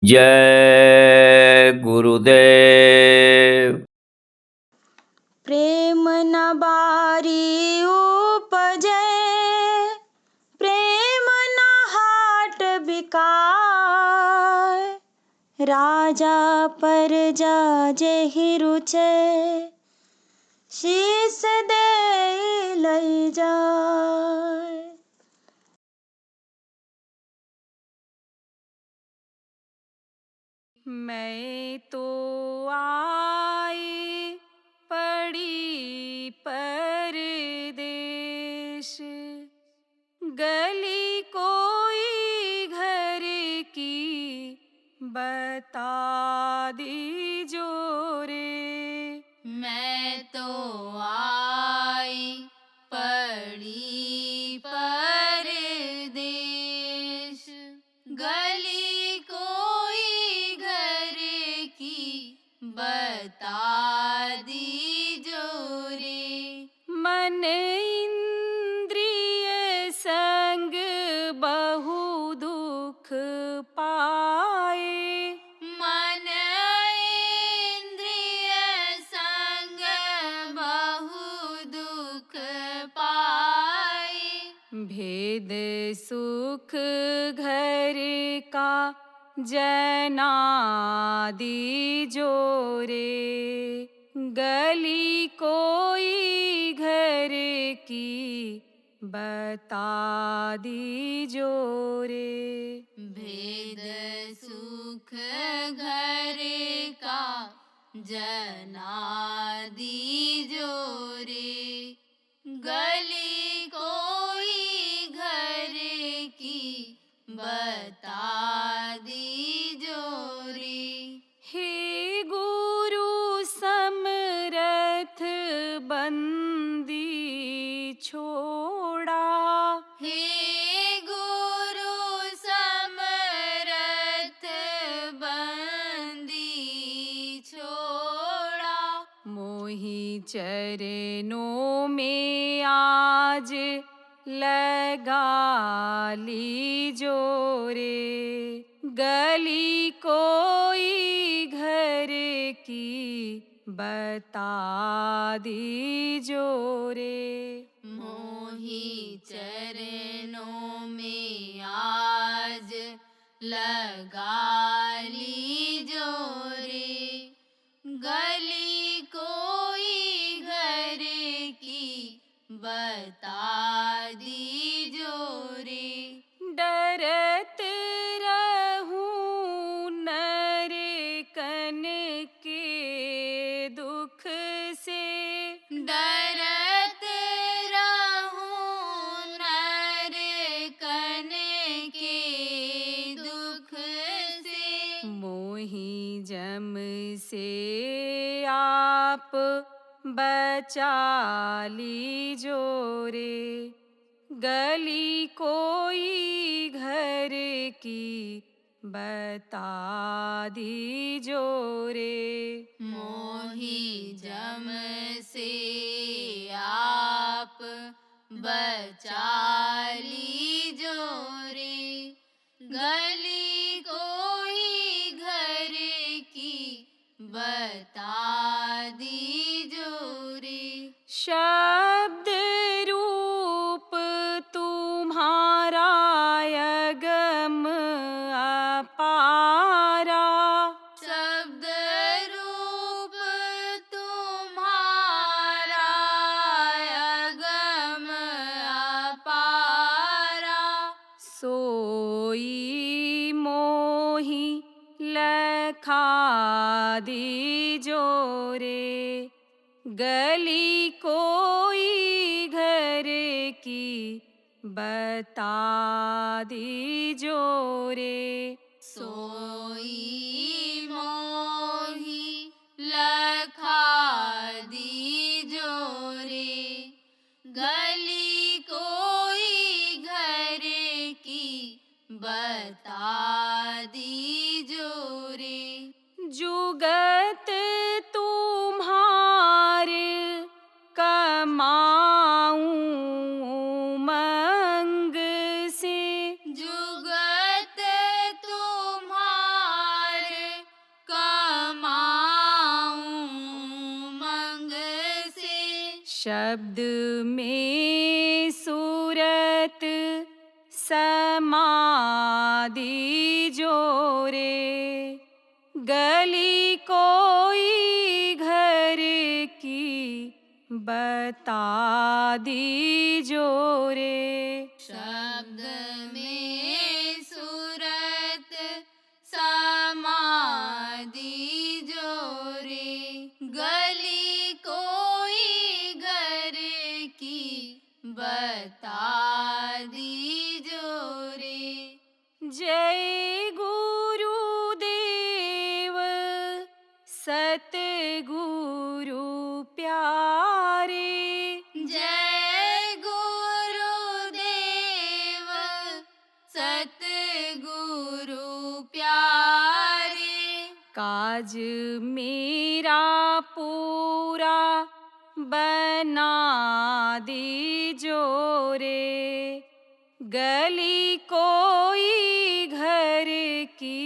जय गुरुदेव। प्रेम न बारी उपजे, प्रेम न हाट बिकाय। राजा परजा जेहि रुचे, शीस दे लई जाय। मैं तो आई पड़ी परदेश, गली कोई घर की बता दीजो रे। मैं तो आई पड़ी परदेश, गली कोई घर की बता दीजो रे। मन इंद्रिय संग बहु दुख पाए, मन इंद्रिय संग बहु दुख पाए। भेद सुख घर का जना दीजो रे। गली कोई घर की बता दीजो रे। भेद सुख घर का जना दीजो रे। गली कोई घर की बता दीजो रे। हे गुरु समरथ बंदी छोड़ा, हे गुरु समरथ बंदी छोड़ा। मोहि चरणों में आज लगा लीजो रे। गली कोई घर की बता दीजो रे। मोहि चरणों में आज लगा लीजो रे। गली कोई घर की बता दीजो रे। डरत रहूं नरकन के दुख से, डरत रहूं नरकन के दुख से। मोहि जम से आप बचा लीजो रे। गली कोई घर की बता दीजो रे। मोहि जम से आप बचा लीजो रे। गली कोई घर की बता दीजो रे। शब्द रूप तुम्हारा अगम अपारा, शब्द रूप तुम्हारा अगम अपारा। सोई मोहि लखा दीजो रे। गली कोई घर की बता दीजो रे। सोई मोहि लखा दीजो रे। गली कोई घर की बता दीजो रे। जुगत तुम्हार कमाऊं शब्द में सूरत समाधि जोरे, गली कोई घर की बता दीजो रे। शब्द में सूरत समाधि जोरे, गली कोई घर की बता दीजो रे। जय गुरुदेव सतगुरु प्यारे, जय गुरुदेव सतगुरु प्यारे। काज मेरा पूरा बना दीजो रे, गली कोई घर की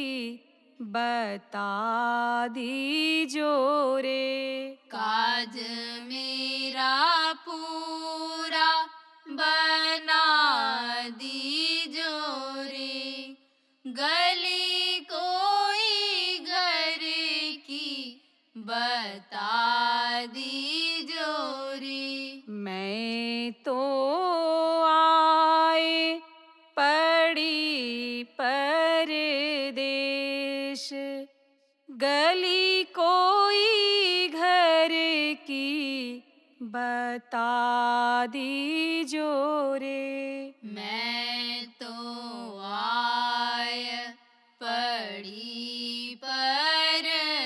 बता दीजो रे। काज मेरा पूरा बना दीजो रे, गली कोई घर की बता दीजो रे। मैं तो आए पड़ी परदेश, गली कोई घर की बता दीजो रे। मैं तो आय पड़ी परदेश,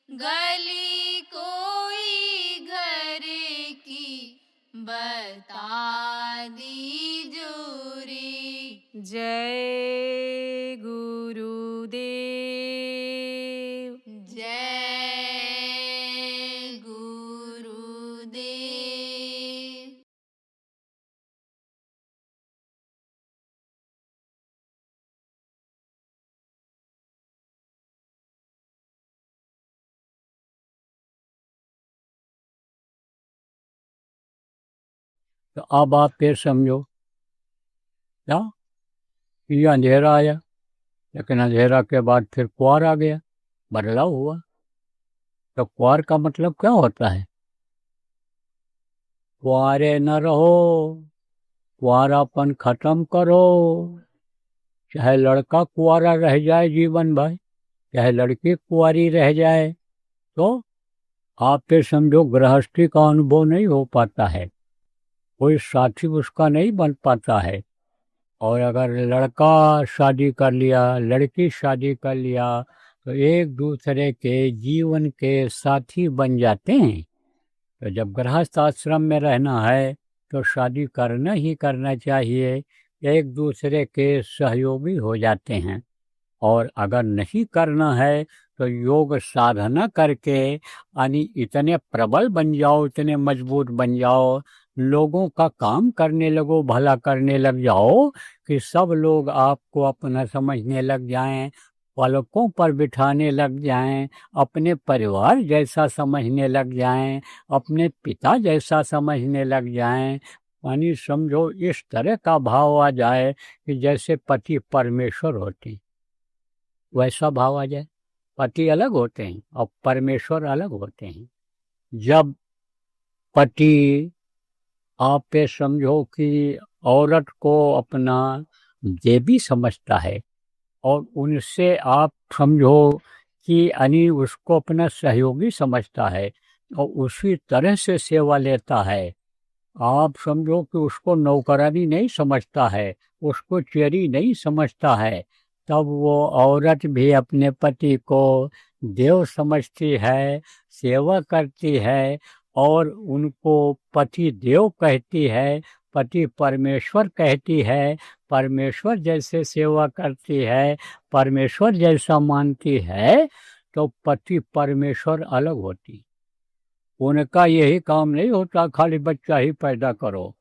गली कोई घर की बता दीजो रे। जय गुरुदेव। जय गुरुदेव। तो अब आप फिर समझो क्या, ये अंधेरा आया, लेकिन अंधेरा के बाद फिर कुआर आ गया, बदलाव हुआ। तो कुआर का मतलब क्या होता है? कुआरे न रहो, कुआरापन खत्म करो। चाहे लड़का कुआरा रह जाए जीवन भर, चाहे लड़की कुआरी रह जाए, तो आप फिर समझो गृहस्थी का अनुभव नहीं हो पाता है, कोई साथी उसका नहीं बन पाता है। और अगर लड़का शादी कर लिया, लड़की शादी कर लिया, तो एक दूसरे के जीवन के साथी बन जाते हैं। तो जब गृहस्थ आश्रम में रहना है तो शादी करना ही करना चाहिए, एक दूसरे के सहयोगी हो जाते हैं। और अगर नहीं करना है तो योग साधना करके यानी इतने प्रबल बन जाओ, इतने मजबूत बन जाओ, लोगों का काम करने लगो, भला करने लग जाओ कि सब लोग आपको अपना समझने लग जाएं, पलकों पर बिठाने लग जाएं, अपने परिवार जैसा समझने लग जाएं, अपने पिता जैसा समझने लग जाएं। यानी समझो इस तरह का भाव आ जाए कि जैसे पति परमेश्वर होते, वैसा भाव आ जाए। पति अलग होते हैं और परमेश्वर अलग होते हैं। जब पति आप पे समझो कि औरत को अपना देवी समझता है और उनसे आप समझो कि यानी उसको अपना सहयोगी समझता है और उसी तरह से सेवा लेता है। आप समझो कि उसको नौकरानी नहीं समझता है, उसको चेरी नहीं समझता है, तब वो औरत भी अपने पति को देव समझती है, सेवा करती है और उनको पति देव कहती है, पति परमेश्वर कहती है, परमेश्वर जैसे सेवा करती है, परमेश्वर जैसा मानती है। तो पति परमेश्वर अलग होती, उनका यही काम नहीं होता खाली बच्चा ही पैदा करो।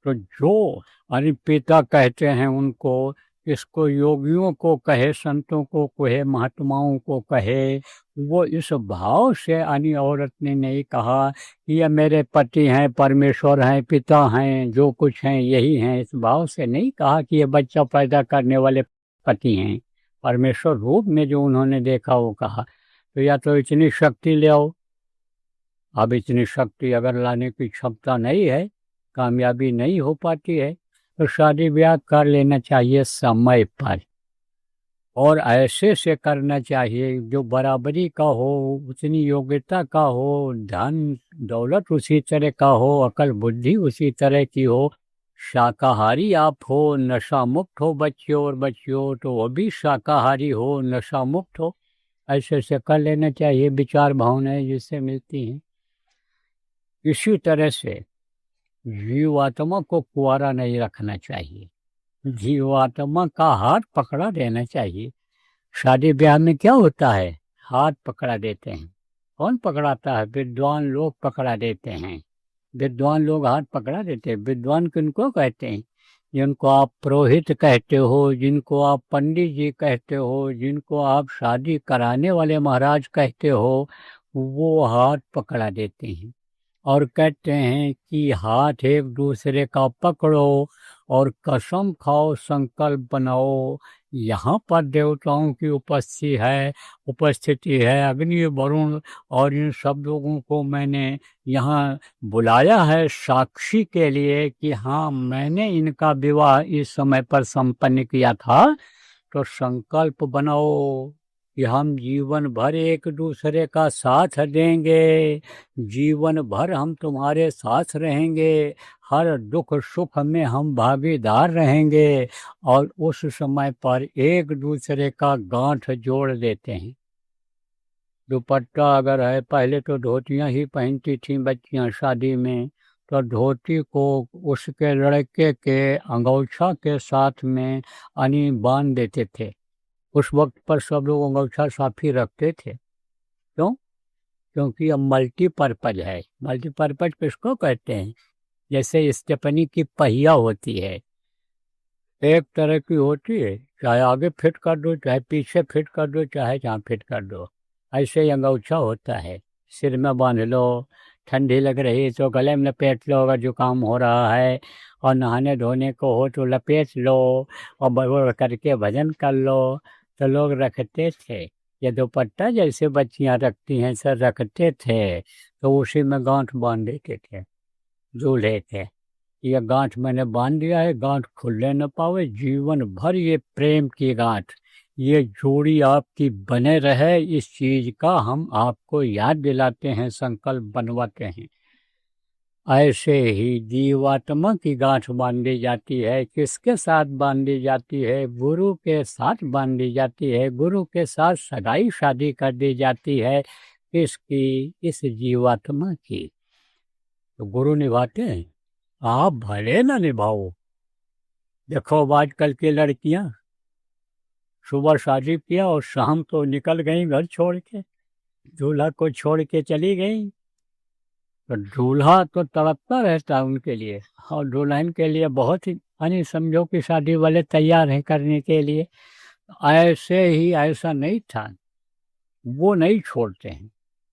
तो जो यानी पिता कहते हैं उनको इसको योगियों को कहे, संतों को कहे, महात्माओं को कहे, वो इस भाव से यानी औरत ने नहीं कहा कि ये मेरे पति हैं, परमेश्वर हैं, पिता हैं, जो कुछ हैं यही हैं। इस भाव से नहीं कहा कि ये बच्चा पैदा करने वाले पति हैं। परमेश्वर रूप में जो उन्होंने देखा वो कहा। तो या तो इतनी शक्ति ले आओ। अब इतनी शक्ति अगर लाने की क्षमता नहीं है, कामयाबी नहीं हो पाती है, तो शादी ब्याह कर लेना चाहिए समय पर, और ऐसे से करना चाहिए जो बराबरी का हो, उतनी योग्यता का हो, धन दौलत उसी तरह का हो, अकल बुद्धि उसी तरह की हो। शाकाहारी आप हो, नशा मुक्त हो बच्चे और बच्चियों, तो वो भी शाकाहारी हो, नशा मुक्त हो। ऐसे से कर लेना चाहिए। विचार भावनाएं जिससे मिलती हैं। इसी तरह से जीवात्मा को कुंवारा नहीं रखना चाहिए। जीवात्मा का हाथ पकड़ा देना चाहिए। शादी ब्याह में क्या होता है, हाथ पकड़ा देते हैं। कौन पकड़ाता है? विद्वान लोग पकड़ा देते हैं। विद्वान लोग हाथ पकड़ा देते हैं। विद्वान किनको कहते हैं? जिनको आप पुरोहित कहते हो, जिनको आप पंडित जी कहते हो, जिनको आप शादी कराने वाले महाराज कहते हो, वो हाथ पकड़ा देते हैं और कहते हैं कि हाथ एक दूसरे का पकड़ो और कसम खाओ, संकल्प बनाओ। यहाँ पर देवताओं की उपस्थिति है, अग्नि, वरुण और इन सब लोगों को मैंने यहाँ बुलाया है साक्षी के लिए कि हाँ, मैंने इनका विवाह इस समय पर संपन्न किया था। तो संकल्प बनाओ कि हम जीवन भर एक दूसरे का साथ देंगे, जीवन भर हम तुम्हारे साथ रहेंगे, हर दुख सुख में हम भागीदार रहेंगे। और उस समय पर एक दूसरे का गांठ जोड़ देते हैं। दुपट्टा अगर है, पहले तो धोतियां ही पहनती थीं बच्चियां शादी में, तो धोती को उसके लड़के के अंगोछा के साथ में बांध देते थे। उस वक्त पर सब लोग अंगोछा साफ ही रखते थे। क्यों? क्योंकि अब मल्टीपर्पज है। मल्टीपर्पज किसको कहते हैं? जैसे स्टेपनी की पहिया होती है, एक तरह की होती है, चाहे आगे फिट कर दो, चाहे पीछे फिट कर दो, चाहे जहाँ फिट कर दो। ऐसे ही अंगोछा होता है, सिर में बांध लो, ठंडी लग रही तो गले में लपेट लो, अगर जुकाम हो रहा है, और नहाने धोने को हो तो लपेट लो, और बड़बड़ करके भजन कर लो। तो लोग रखते थे, ये दुपट्टा जैसे बच्चियां रखती हैं सर रखते थे, तो उसी में गांठ बांध देते थे दूल्हे के। ये गांठ मैंने बांध दिया है, गांठ खुलने न पावे, जीवन भर ये प्रेम की गांठ, ये जोड़ी आपकी बने रहे, इस चीज का हम आपको याद दिलाते हैं, संकल्प बनवाते हैं। ऐसे ही जीवात्मा की गांठ बांधी जाती है। किसके साथ बांधी जाती है? गुरु के साथ बांधी जाती है। गुरु के साथ सगाई शादी कर दी जाती है। किसकी? इस जीवात्मा की। तो गुरु निभाते हैं, आप भले ना निभाओ। देखो अब आजकल की लड़कियां सुबह शादी किया और शाम तो निकल गई घर छोड़ के, दूल्हा को छोड़ के चली गई। तो दूल्हा तो तड़पता रहता है उनके लिए, और दुल्हन के लिए बहुत ही समझो कि शादी वाले तैयार हैं करने के लिए। ऐसे ही ऐसा नहीं था, वो नहीं छोड़ते हैं।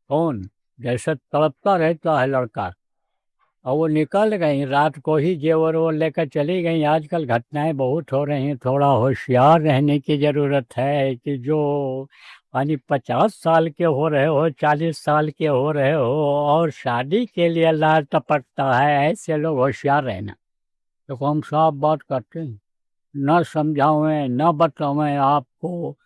कौन? जैसे तड़पता रहता है लड़का, और वो निकल गई, रात को ही जेवर वो लेकर चली गई। आजकल घटनाएं बहुत हो रही हैं। थोड़ा होशियार रहने की ज़रूरत है कि जो 50 साल के हो रहे हो, 40 साल के हो रहे हो, और शादी के लिए लाल टपकता है, ऐसे लोग होशियार रहना। तो हम साफ बात करते हैं, न समझावें न बतावें आपको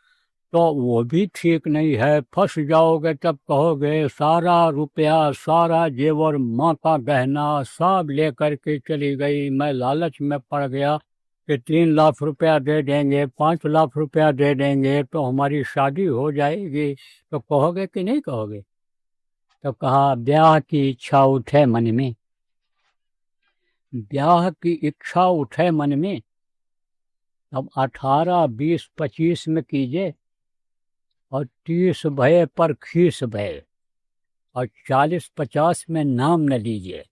तो वो भी ठीक नहीं है। फंस जाओगे तब कहोगे सारा रुपया, सारा जेवर, माँ का गहना सब लेकर के चली गई, मैं लालच में पड़ गया कि 3 लाख रुपया दे देंगे, 5 लाख रुपया दे देंगे तो हमारी शादी हो जाएगी। तो कहोगे कि नहीं कहोगे? तो कहा ब्याह की इच्छा उठे मन में, ब्याह की इच्छा उठे मन में, अब 18, 20, 25 में कीजिए, और 30 भय पर खीस भय, और 40, 50 में नाम न लीजिए।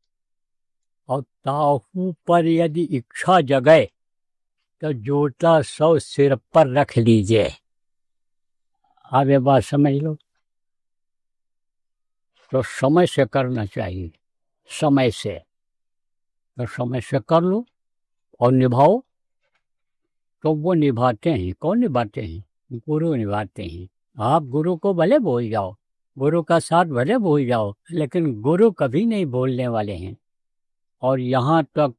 और ताहू पर यदि इच्छा जगे तो जूता 100 सिर पर रख लीजिए। आप ये बात समझ लो। तो समय से करना चाहिए, समय से। तो समय से कर लो और निभाओ। तो वो निभाते हैं। कौन निभाते हैं? गुरु निभाते हैं। आप गुरु को भले भूल जाओ, गुरु का साथ भले भूल जाओ, लेकिन गुरु कभी नहीं भूलने वाले हैं। और यहाँ तक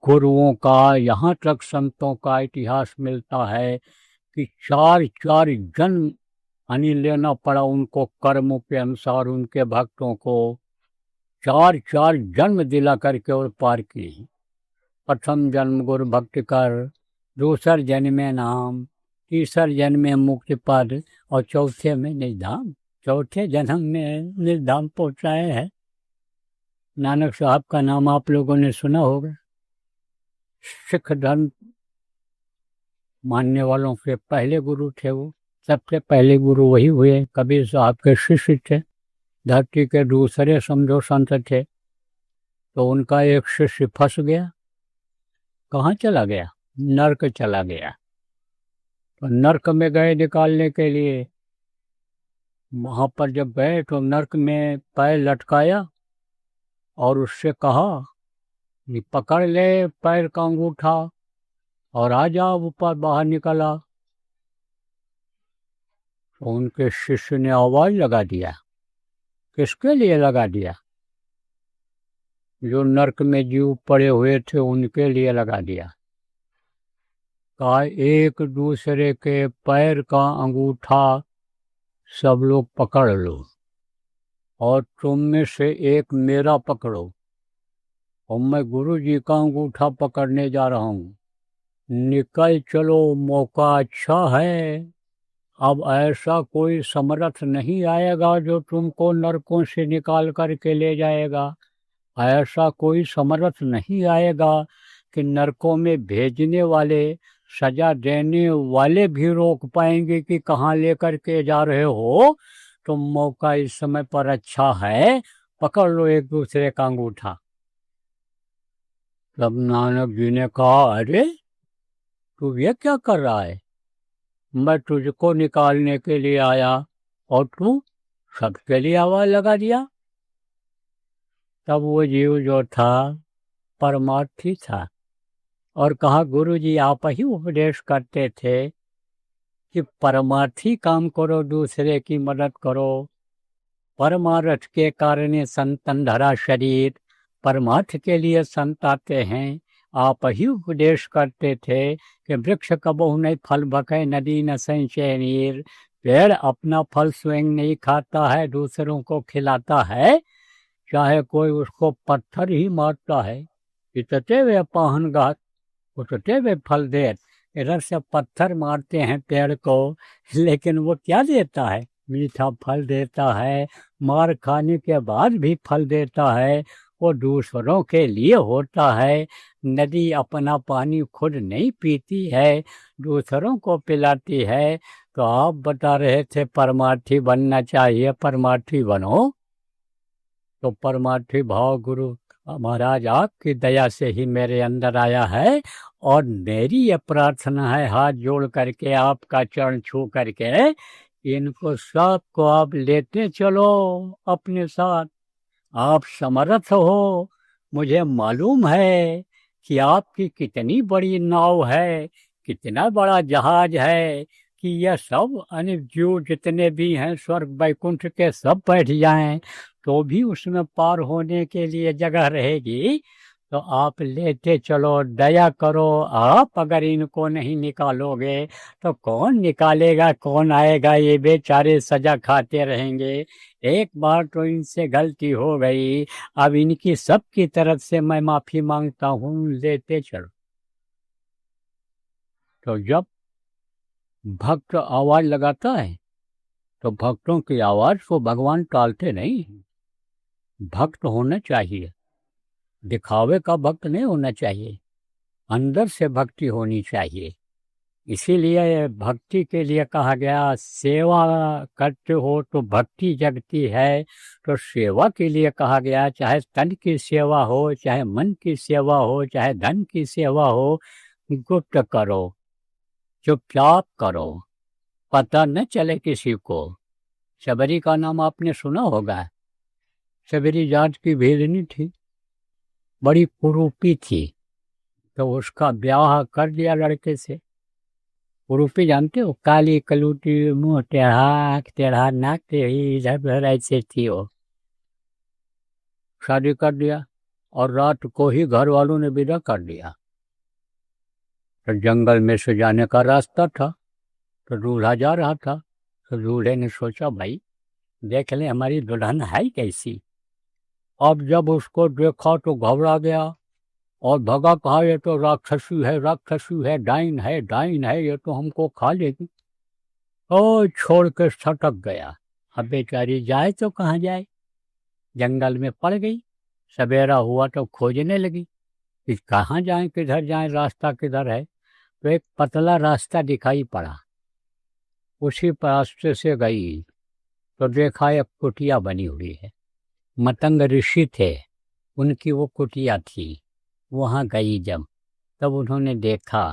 गुरुओं का, यहाँ तक संतों का इतिहास मिलता है कि 4 जन्म लेना पड़ा उनको, कर्मों के अनुसार उनके भक्तों को 4 जन्म दिला करके और पार किए। प्रथम जन्म गुरु भक्ति कर, दूसर जन्म में नाम, तीसर जन्म में मुक्ति पद और चौथे में निर्धाम। चौथे जन्म में निर्धाम पहुँचाए हैं। नानक साहब का नाम आप लोगों ने सुना होगा। सिख धर्म मानने वालों के पहले गुरु थे वो। सबसे पहले गुरु वही हुए। कबीर साहब के शिष्य थे। धरती के दूसरे समझो संत थे। तो उनका एक शिष्य फंस गया। कहाँ चला गया? नरक चला गया। तो नरक में गए निकालने के लिए। वहाँ पर जब गए तो नरक में पैर लटकाया और उससे कहा कि पकड़ ले पैर का अंगूठा और आ जा ऊपर बाहर निकला। तो उनके शिष्य ने आवाज लगा दिया। किसके लिए लगा दिया? जो नरक में जीव पड़े हुए थे उनके लिए लगा दिया। कहा एक दूसरे के पैर का अंगूठा सब लोग पकड़ लो और तुम में से एक मेरा पकड़ो और मैं गुरु जी का अंगूठा पकड़ने जा रहा हूँ। निकल चलो, मौका अच्छा है। अब ऐसा कोई समर्थ नहीं आएगा जो तुमको नरकों से निकाल करके ले जाएगा। ऐसा कोई समर्थ नहीं आएगा कि नरकों में भेजने वाले, सजा देने वाले भी रोक पाएंगे कि कहाँ लेकर के जा रहे हो। तो मौका इस समय पर अच्छा है, पकड़ लो एक दूसरे का अंगूठा। तब नानक जी ने कहा, अरे तू ये क्या कर रहा है? मैं तुझको निकालने के लिए आया और तू सबके लिए आवाज लगा दिया। तब वो जीव जो था परमार्थी था और कहा, गुरु जी आप ही उपदेश करते थे कि परमार्थी काम करो, दूसरे की मदद करो। परमार्थ के कारण संतन धरा शरीर, परमार्थ के लिए संत आते हैं। आप ही उपदेश करते थे कि वृक्ष कबहु नहीं फल बके, नदी न संचय नीर। पेड़ अपना फल स्वयं नहीं खाता है, दूसरों को खिलाता है। चाहे कोई उसको पत्थर ही मारता है, इतते वे पाहन गात उतते वे फल देत। इधर से पत्थर मारते हैं पेड़ को, लेकिन वो क्या देता है? मीठा फल देता है। मार खाने के बाद भी फल देता है। वो दूसरों के लिए होता है। नदी अपना पानी खुद नहीं पीती है, दूसरों को पिलाती है। तो आप बता रहे थे परमार्थी बनना चाहिए, परमार्थी बनो। तो परमार्थी भाव गुरु महाराज आपकी दया से ही मेरे अंदर आया है। और मेरी ये प्रार्थना है हाथ जोड़ करके, आपका चरण छू करके, इनको सबको आप लेते चलो अपने साथ। आप समर्थ हो, मुझे मालूम है कि आपकी कितनी बड़ी नाव है, कितना बड़ा जहाज है कि यह सब अन्य जीव जितने भी हैं स्वर्ग वैकुंठ के सब बैठ जाएं तो भी उसमें पार होने के लिए जगह रहेगी। तो आप लेते चलो, दया करो। आप अगर इनको नहीं निकालोगे तो कौन निकालेगा, कौन आएगा? ये बेचारे सजा खाते रहेंगे। एक बार तो इनसे गलती हो गई, अब इनकी सबकी तरफ से मैं माफी मांगता हूँ, लेते चलो। तो जब भक्त आवाज लगाता है तो भक्तों की आवाज को भगवान टालते नहीं। भक्त होना चाहिए, दिखावे का भक्त नहीं होना चाहिए, अंदर से भक्ति होनी चाहिए। इसीलिए भक्ति के लिए कहा गया, सेवा करते हो तो भक्ति जगती है। तो सेवा के लिए कहा गया, चाहे तन की सेवा हो, चाहे मन की सेवा हो, चाहे धन की सेवा हो, गुप्त करो, चुपचाप करो, पता न चले किसी को। शबरी का नाम आपने सुना होगा। शबरी जात की भेदनी थी, बड़ी कुरूपी थी, तो उसका ब्याह कर दिया लड़के से। कुरूपी जानते हो, काली कलूटी, मुंह टेढ़ा, आँख टेढ़ा, नाक टेढ़ी, इधर उधर ऐसे थी वो। शादी कर दिया और रात को ही घर वालों ने विदा कर दिया। तो जंगल में से जाने का रास्ता था, तो दूल्हा जा रहा था। तो दूल्हे ने सोचा भाई देख ले हमारी दुल्हन है कैसी। अब जब उसको देखा तो घबरा गया और भगा, कहा ये तो राक्षसी है, राक्षसी है, डाइन है, डाइन है, ये तो हमको खा लेगी। और छोड़ के सटक गया। अब बेचारी जाए तो कहाँ जाए, जंगल में पड़ गई। सवेरा हुआ तो खोजने लगी कि कहाँ जाएं, किधर जाएं, रास्ता किधर है। तो एक पतला रास्ता दिखाई पड़ा, उसी रास्ते से गई तो देखा एक कुटिया बनी हुई है। मतंग ऋषि थे, उनकी वो कुटिया थी। वहाँ गई जब, तब उन्होंने देखा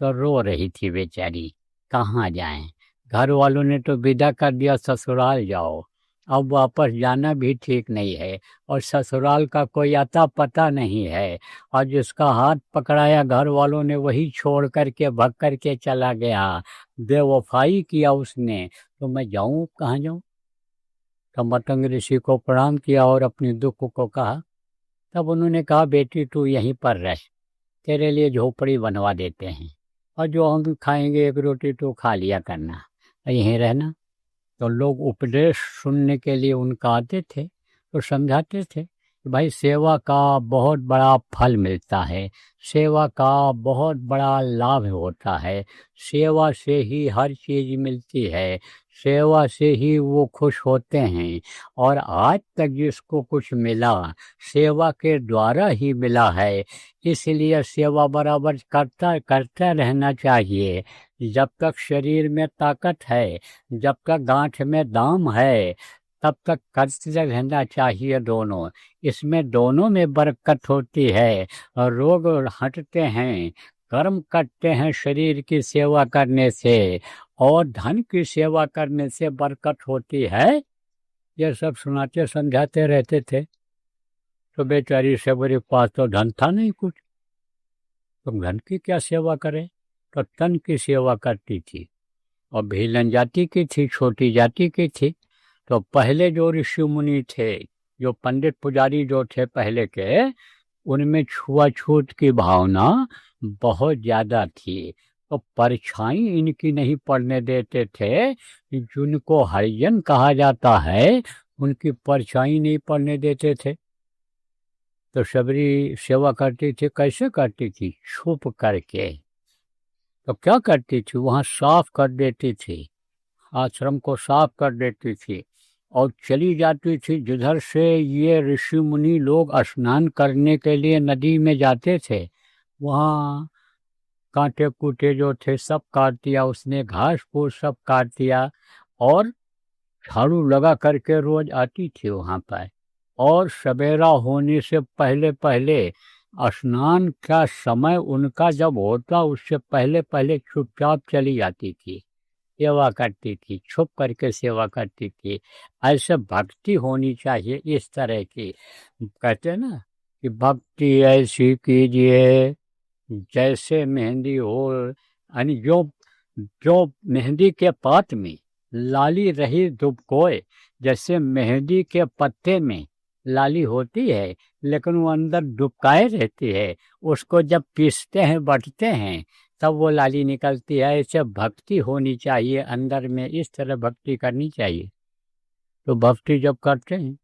तो रो रही थी बेचारी, कहाँ जाएं। घर वालों ने तो विदा कर दिया, ससुराल जाओ। अब वापस जाना भी ठीक नहीं है और ससुराल का कोई अता पता नहीं है। और जिसका हाथ पकड़ाया घर वालों ने वही छोड़ करके भग करके चला गया, बेवफाई किया उसने। तो मैं जाऊँ कहाँ जाऊँ। तब मतंग ऋषि को प्रणाम किया और अपनी दुख को कहा। तब उन्होंने कहा बेटी तू यहीं पर रह, तेरे लिए झोपड़ी बनवा देते हैं और जो हम खाएंगे एक रोटी तो खा लिया करना, यहीं रहना। तो लोग उपदेश सुनने के लिए उनका आते थे तो समझाते थे कि भाई सेवा का बहुत बड़ा फल मिलता है, सेवा का बहुत बड़ा लाभ होता है, सेवा से ही हर चीज़ मिलती है, सेवा से ही वो खुश होते हैं। और आज तक जिसको कुछ मिला सेवा के द्वारा ही मिला है, इसलिए सेवा बराबर करता रहना चाहिए। जब तक शरीर में ताकत है, जब तक गांठ में दाम है, तब तक करते रहना चाहिए दोनों। इसमें दोनों में बरकत होती है और रोग हटते हैं। कर्म करते हैं शरीर की सेवा करने से और धन की सेवा करने से बरकत होती है। ये सब सुनाते समझाते रहते थे। तो बेचारी शबरी के पास तो धन था नहीं कुछ, तो धन की क्या सेवा करे। तो तन की सेवा करती थी और भीलन जाति की थी, छोटी जाति की थी। तो पहले जो ऋषि मुनि थे, जो पंडित पुजारी जो थे पहले के, उनमें छुआछूत की भावना बहुत ज़्यादा थी। तो परछाई इनकी नहीं पड़ने देते थे। जिनको हरिजन कहा जाता है उनकी परछाई नहीं पड़ने देते थे। तो शबरी सेवा करती थी, कैसे करती थी, छुप करके। तो क्या करती थी, वहाँ साफ कर देती थी, आश्रम को साफ कर देती थी और चली जाती थी जिधर से ये ऋषि मुनि लोग स्नान करने के लिए नदी में जाते थे। वहाँ कांटे कूटे जो थे सब काट दिया उसने, घास फूस सब काट दिया और झाड़ू लगा करके रोज आती थी वहाँ पर। और सवेरा होने से पहले पहले स्नान का समय उनका जब होता उससे पहले पहले चुपचाप चली जाती थी, सेवा करती थी, छुप करके सेवा करती थी। ऐसे भक्ति होनी चाहिए इस तरह की। कहते हैं ना कि भक्ति ऐसी कीजिए जैसे मेहंदी हो, यानी जो जो मेहंदी के पात में लाली रही दुबकोए, जैसे मेहंदी के पत्ते में लाली होती है लेकिन वो अंदर दुबकाए रहती है, उसको जब पीसते हैं बटते हैं तब वो लाली निकलती है। ऐसे भक्ति होनी चाहिए अंदर में, इस तरह भक्ति करनी चाहिए। तो भक्ति जब करते हैं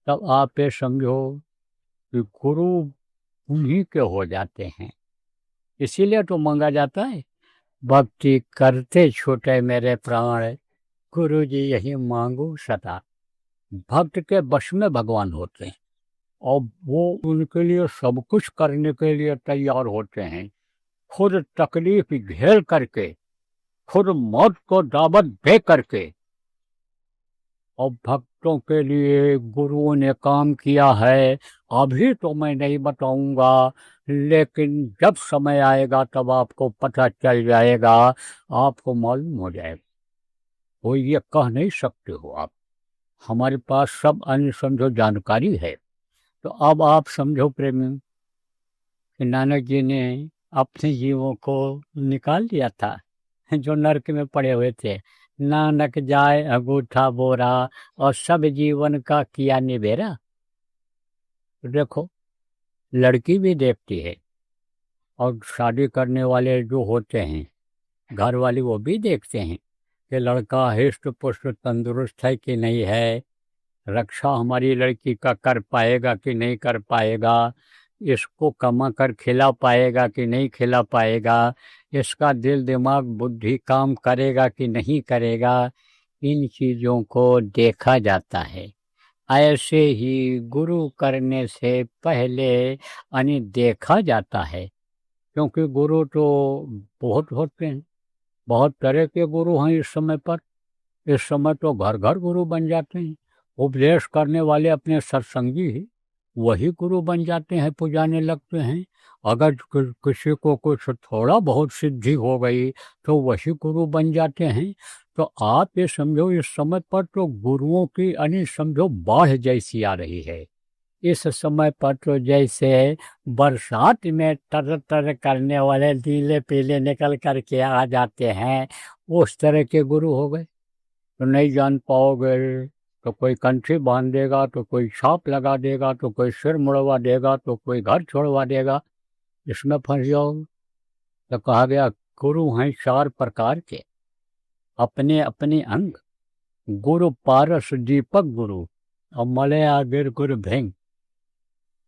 तब आप ये समझो कि गुरु उन्हीं के हो जाते हैं। इसीलिए तो मांगा जाता है, भक्ति करते छूटे मेरे प्राण, गुरु जी यही मांगू सदा। भक्त के वश में भगवान होते हैं और वो उनके लिए सब कुछ करने के लिए तैयार होते हैं। खुद तकलीफ झेल करके, खुद मौत को दावत दे करके और भक्तों के लिए गुरुओं ने काम किया है। अभी तो मैं नहीं बताऊंगा, लेकिन जब समय आएगा तब आपको पता चल जाएगा, आपको मालूम हो जाएगा। वो ये कह नहीं सकते हो आप, हमारे पास सब अन्य समझो जानकारी है। तो अब आप समझो प्रेमी कि नानक जी ने अपने जीवों को निकाल दिया था जो नरक में पड़े हुए थे। नानक जाए अंगूठा बोरा और सब जीवन का किया निबेरा। देखो, लड़की भी देखती है और शादी करने वाले जो होते हैं घर वाले वो भी देखते हैं कि लड़का हृष्ट पुष्ट तंदुरुस्त है कि नहीं है, रक्षा हमारी लड़की का कर पाएगा कि नहीं कर पाएगा, इसको कमा कर खिला पाएगा कि नहीं खिला पाएगा, इसका दिल दिमाग बुद्धि काम करेगा कि नहीं करेगा। इन चीज़ों को देखा जाता है। ऐसे ही गुरु करने से पहले देखा जाता है, क्योंकि गुरु तो बहुत होते हैं, बहुत तरह के गुरु हैं इस समय पर। इस समय तो घर घर गुरु बन जाते हैं। उपदेश करने वाले अपने सत्संगी ही वही गुरु बन जाते हैं, पुजाने लगते हैं। अगर किसी को कुछ थोड़ा बहुत सिद्धि हो गई तो वही गुरु बन जाते हैं। तो आप ये समझो इस समय पर तो गुरुओं की समझो बाढ़ जैसी आ रही है। इस समय पर तो जैसे बरसात में तर तर करने वाले नीले पीले निकल करके आ जाते हैं, उस तरह के गुरु हो गए। तो नहीं जान पाओगे, तो कोई कंठी बांध देगा, तो कोई छाप लगा देगा, तो कोई सिर मुड़वा देगा, तो कोई घर छोड़वा देगा, इसमें फंस जाओगे। तो कहा गया गुरु हैं 4 प्रकार के, अपने अपने अंग। गुरु पारस दीपक गुरु और मलया गिर गुरु भेंग।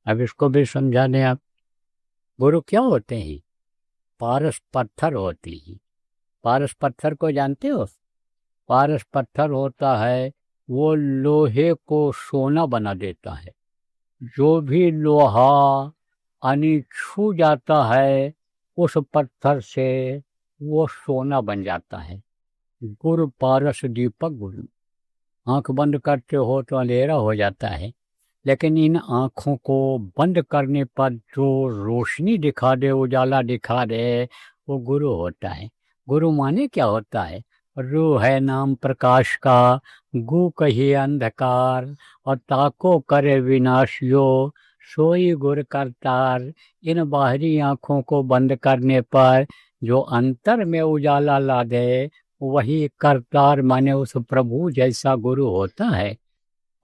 अब इसको भी समझा दें आप। गुरु क्या होते हैं? पारस पत्थर होती है। पारस पत्थर को जानते हो? पारस पत्थर होता है वो लोहे को सोना बना देता है। जो भी लोहा छू जाता है उस पत्थर से वो सोना बन जाता है। गुरु पारस दीपक गुरु। आंख बंद करते हो तो अंधेरा हो जाता है, लेकिन इन आँखों को बंद करने पर जो रोशनी दिखा दे, उजाला दिखा दे, वो गुरु होता है। गुरु माने क्या होता है? रू है नाम प्रकाश का, गु कहिए अंधकार, और ताको करे विनाशियो, सोई गुर करतार। इन बाहरी आँखों को बंद करने पर जो अंतर में उजाला ला दे, वही करतार माने उस प्रभु जैसा गुरु होता है।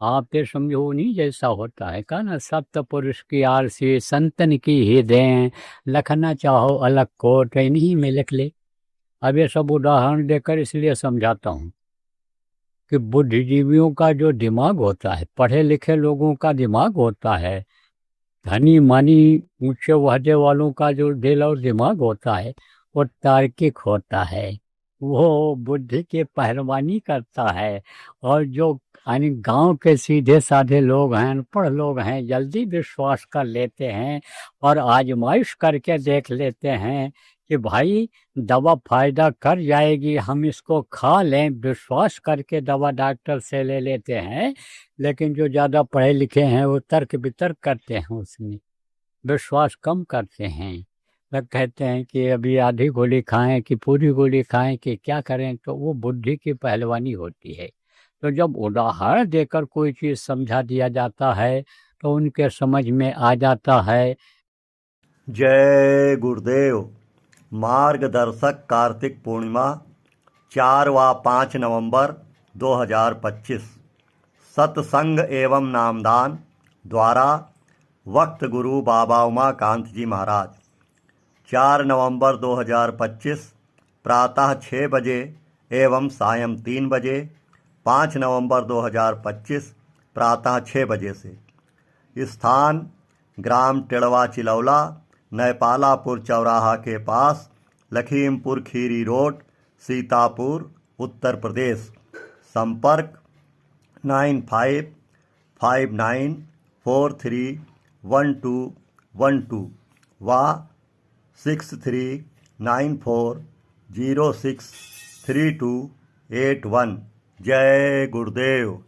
आप ये समझो नहीं जैसा होता है। कहा ना, सप्त पुरुष की आरसी संतन की ही दें, लखना चाहो अलग कोट इन्हीं में लिख ले। अब ये सब उदाहरण देकर इसलिए समझाता हूँ कि बुद्धिजीवियों का जो दिमाग होता है, पढ़े लिखे लोगों का दिमाग होता है, धनी मानी ऊंचे वहदे वालों का जो दिल और दिमाग होता है, वो तार्किक होता है, वो बुद्धि की पहलवानी करता है। और जो गांव के सीधे साधे लोग हैं, अनपढ़ लोग हैं, जल्दी विश्वास कर लेते हैं और आजमाइश करके देख लेते हैं कि भाई दवा फायदा कर जाएगी, हम इसको खा लें, विश्वास करके दवा डॉक्टर से ले लेते हैं। लेकिन जो ज़्यादा पढ़े लिखे हैं वो तर्क वितर्क करते हैं, उसमें विश्वास कम करते हैं। वह कहते हैं कि अभी आधी गोली खाएं कि पूरी गोली खाएं कि क्या करें। तो वो बुद्धि की पहलवानी होती है। तो जब उदाहरण देकर कोई चीज़ समझा दिया जाता है तो उनके समझ में आ जाता है। जय गुरुदेव। मार्गदर्शक कार्तिक पूर्णिमा 4 व 5 नवंबर 2025। सत्संग एवं नामदान द्वारा वक्त गुरु बाबा उमाकांत जी महाराज। 4 नवंबर 2025 प्रातः 6 बजे एवं सायं 3 बजे। 5 नवंबर 2025 प्रातः 6 बजे से। स्थान ग्राम टिड़वा चिलौला, नेपालापुर चौराहा के पास, लखीमपुर खीरी रोड, सीतापुर, उत्तर प्रदेश। संपर्क 9559431212 व 6394063281। जय गुरुदेव।